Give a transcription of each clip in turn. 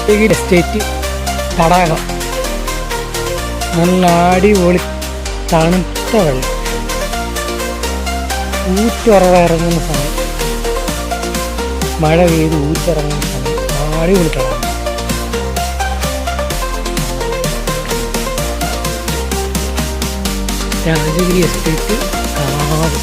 Estate തടാകം. നല്ല അടിപൊളി തണുത്ത വെള്ളം, ഊറ്റുറവിറങ്ങുന്ന സമയം, മഴ പെയ്ത് ഊറ്റിറങ്ങുന്ന സമയം, അടിപൊളി തടാകം. രാജഗിരി എസ്റ്റേറ്റ് കാവ്.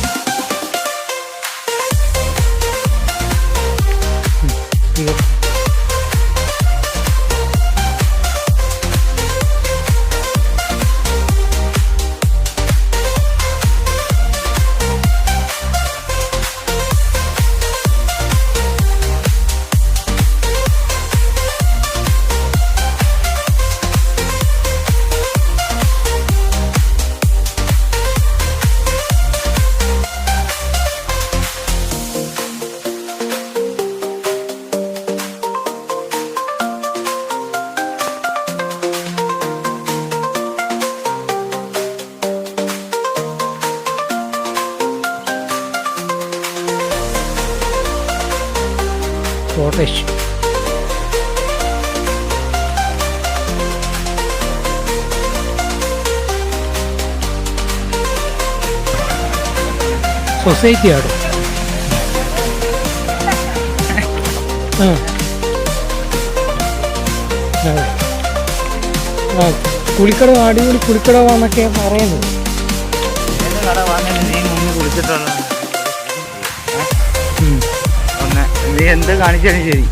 ഫോട്ടോഷ് സൊസൈറ്റി ആണ്. കുളിക്കട അടിപൊളി കുളിക്കടവാന്നൊക്കെ പറയുന്നത്. നീ എന്ത് കാണിച്ചാലും ശരി,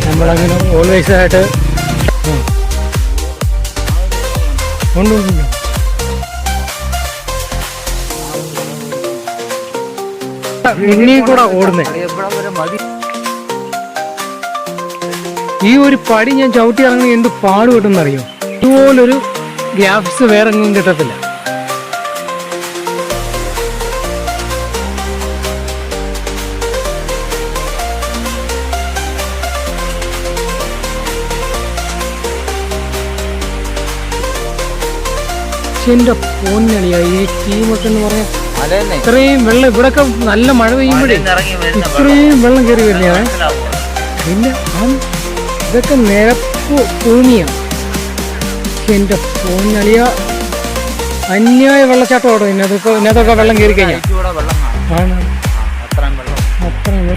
നമ്മളങ്ങനെ ഓൾവേസ് ആയിട്ട് ഉണ്ട്. ഇനിയും കൂടെ ഓടുന്നേ. ഈ ഒരു പടി ഞാൻ ചവിട്ടി ഇറങ്ങി എന്ത് പാട് കിട്ടുന്നറിയോ? ഇതുപോലൊരു ഗ്രാഫിക്സ് വേറെ എങ്ങും കിട്ടത്തില്ല. എന്റെ പൊന്നളിയാ ഈ ടീമൊക്കെ എന്ന് പറയാൻ. ഇത്രയും വെള്ളം ഇവിടൊക്കെ നല്ല മഴ പെയ്യുമ്പോഴേ ഇത്രയും വെള്ളം കയറി വരുന്നതാണ്. പിന്നെ ഇതൊക്കെ നിരപ്പ് ഭൂമിയാണ്. എന്റെ പൊന്നളിയ അന്യായ വെള്ളച്ചാട്ടം ഓടും. ഇതിനകത്തൊക്കെ വെള്ളം കയറി കഴിഞ്ഞാൽ അത്രയും